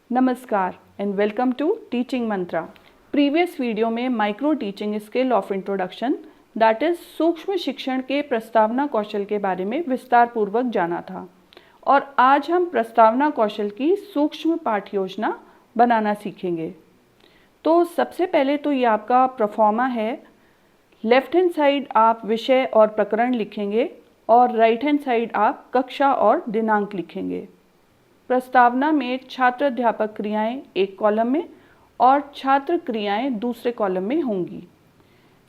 नमस्कार and welcome to teaching Mantra. Previous video में micro teaching skill of introduction that is सूक्ष्म शिक्षण के प्रस्तावना कौशल के बारे में विस्तार पूर्वक जाना था और आज हम प्रस्तावना कौशल की सूक्ष्म पाठ योजना बनाना सीखेंगे। तो सबसे पहले तो ये आपका प्रोफॉर्मा है। लेफ्ट हैंड साइड आप विषय और प्रकरण लिखेंगे और राइट हैंड साइड आप कक्षा और दिनांक लिखेंगे। प्रस्तावना में छात्र अध्यापक क्रियाएं एक कॉलम में और छात्र क्रियाएं दूसरे कॉलम में होंगी।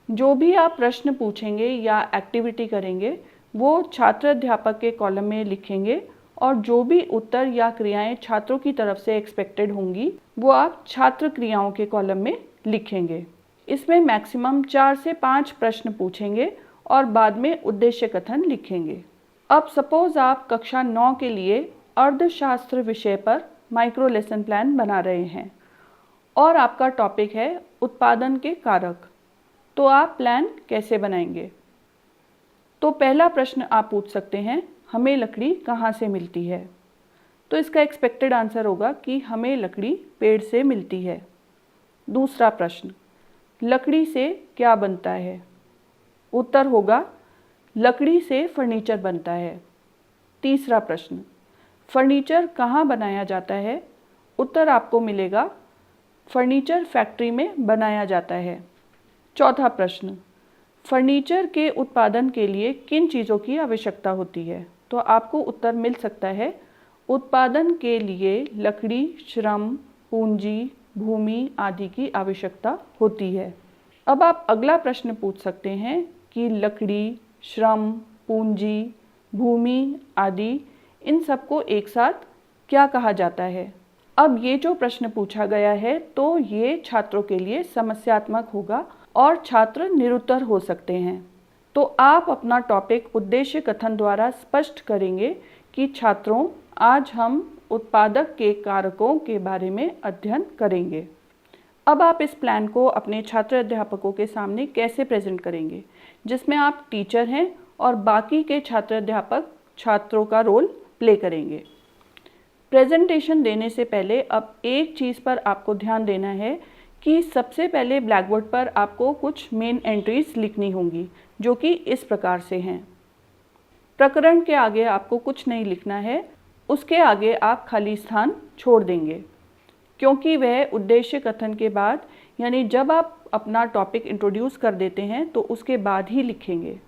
जो भी आप प्रश्न पूछेंगे या एक्टिविटी करेंगे वो छात्र अध्यापक के कॉलम में लिखेंगे और जो भी उत्तर या क्रियाएं छात्रों की तरफ से एक्सपेक्टेड होंगी वो आप छात्र क्रियाओं के कॉलम में लिखेंगे। इसमें मैक्सिमम 4 से 5 प्रश्न पूछेंगे और बाद में उद्देश्य कथन लिखेंगे। अब सपोज आप कक्षा 9 के लिए अर्थशास्त्र विषय पर माइक्रो लेसन प्लान बना रहे हैं और आपका टॉपिक है उत्पादन के कारक। तो आप प्लान कैसे बनाएंगे? तो पहला प्रश्न आप पूछ सकते हैं, हमें लकड़ी कहाँ से मिलती है? तो इसका एक्सपेक्टेड आंसर होगा कि हमें लकड़ी पेड़ से मिलती है। दूसरा प्रश्न, लकड़ी से क्या बनता है? उत्तर होगा लकड़ी से फर्नीचर बनता है। तीसरा प्रश्न, फर्नीचर कहाँ बनाया जाता है? उत्तर आपको मिलेगा फर्नीचर फैक्ट्री में बनाया जाता है। चौथा प्रश्न, फर्नीचर के उत्पादन के लिए किन चीज़ों की आवश्यकता होती है? तो आपको उत्तर मिल सकता है उत्पादन के लिए लकड़ी, श्रम, पूंजी, भूमि आदि की आवश्यकता होती है। अब आप अगला प्रश्न पूछ सकते हैं कि लकड़ी, श्रम, पूंजी, भूमि आदि इन सबको एक साथ क्या कहा जाता है? अब ये जो प्रश्न पूछा गया है तो ये छात्रों के लिए समस्यात्मक होगा और छात्र निरुत्तर हो सकते हैं। तो आप अपना टॉपिक उद्देश्य कथन द्वारा स्पष्ट करेंगे कि छात्रों, आज हम उत्पादक के कारकों के बारे में अध्ययन करेंगे। अब आप इस प्लान को अपने छात्र अध्यापकों के सामने कैसे प्रेजेंट करेंगे, जिसमें आप टीचर हैं और बाकी के छात्र अध्यापक छात्रों का रोल प्ले करेंगे। प्रेजेंटेशन देने से पहले अब एक चीज़ पर आपको ध्यान देना है कि सबसे पहले ब्लैक बोर्ड पर आपको कुछ मेन एंट्रीज लिखनी होंगी जो कि इस प्रकार से हैं। प्रकरण के आगे आपको कुछ नहीं लिखना है, उसके आगे आप खाली स्थान छोड़ देंगे क्योंकि वह उद्देश्य कथन के बाद, यानी जब आप अपना टॉपिक इंट्रोड्यूस कर देते हैं तो उसके बाद ही लिखेंगे।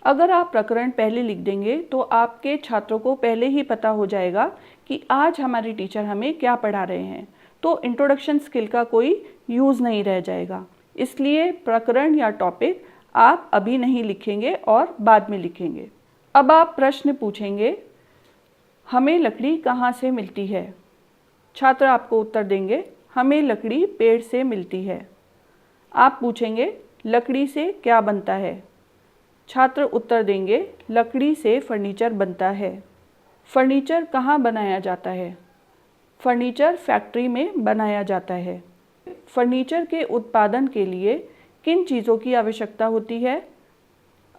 अगर आप प्रकरण पहले लिख देंगे तो आपके छात्रों को पहले ही पता हो जाएगा कि आज हमारे टीचर हमें क्या पढ़ा रहे हैं, तो इंट्रोडक्शन स्किल का कोई यूज़ नहीं रह जाएगा। इसलिए प्रकरण या टॉपिक आप अभी नहीं लिखेंगे और बाद में लिखेंगे। अब आप प्रश्न पूछेंगे, हमें लकड़ी कहाँ से मिलती है? छात्र आपको उत्तर देंगे, हमें लकड़ी पेड़ से मिलती है। आप पूछेंगे, लकड़ी से क्या बनता है? छात्र उत्तर देंगे, लकड़ी से फर्नीचर बनता है। फर्नीचर कहाँ बनाया जाता है? फर्नीचर फैक्ट्री में बनाया जाता है। फर्नीचर के उत्पादन के लिए किन चीज़ों की आवश्यकता होती है?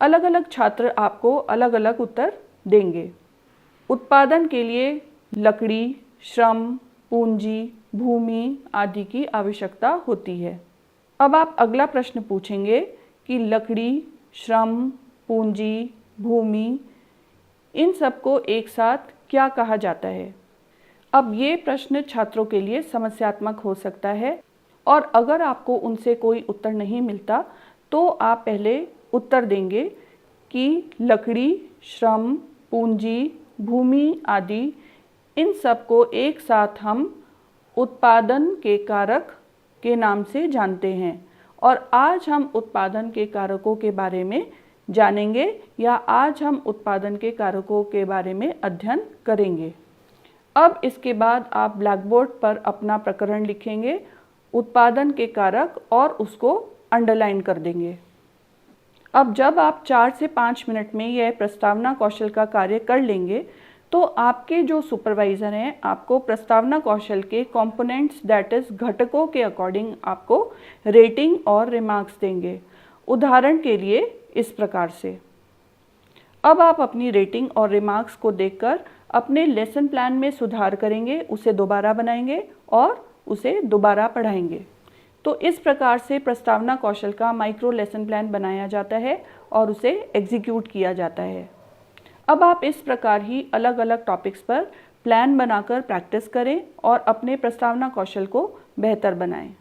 अलग अलग छात्र आपको अलग अलग उत्तर देंगे। उत्पादन के लिए लकड़ी, श्रम, पूंजी, भूमि आदि की आवश्यकता होती है। अब आप अगला प्रश्न पूछेंगे कि लकड़ी, श्रम, पूंजी, भूमि इन सबको एक साथ क्या कहा जाता है? अब ये प्रश्न छात्रों के लिए समस्यात्मक हो सकता है और अगर आपको उनसे कोई उत्तर नहीं मिलता तो आप पहले उत्तर देंगे कि लकड़ी, श्रम, पूंजी, भूमि आदि इन सबको एक साथ हम उत्पादन के कारक के नाम से जानते हैं और आज हम उत्पादन के कारकों के बारे में जानेंगे या आज हम उत्पादन के कारकों के बारे में अध्ययन करेंगे। अब इसके बाद आप ब्लैक बोर्ड पर अपना प्रकरण लिखेंगे, उत्पादन के कारक, और उसको अंडरलाइन कर देंगे। अब जब आप 4 से 5 मिनट में यह प्रस्तावना कौशल का कार्य कर लेंगे तो आपके जो सुपरवाइज़र हैं आपको प्रस्तावना कौशल के कंपोनेंट्स दैट इज़ घटकों के अकॉर्डिंग आपको रेटिंग और रिमार्क्स देंगे। उदाहरण के लिए इस प्रकार से। अब आप अपनी रेटिंग और रिमार्क्स को देखकर अपने लेसन प्लान में सुधार करेंगे, उसे दोबारा बनाएंगे और उसे दोबारा पढ़ाएंगे। तो इस प्रकार से प्रस्तावना कौशल का माइक्रो लेसन प्लान बनाया जाता है और उसे एग्जीक्यूट किया जाता है। अब आप इस प्रकार ही अलग अलग टॉपिक्स पर प्लान बनाकर प्रैक्टिस करें और अपने प्रस्तावना कौशल को बेहतर बनाएं।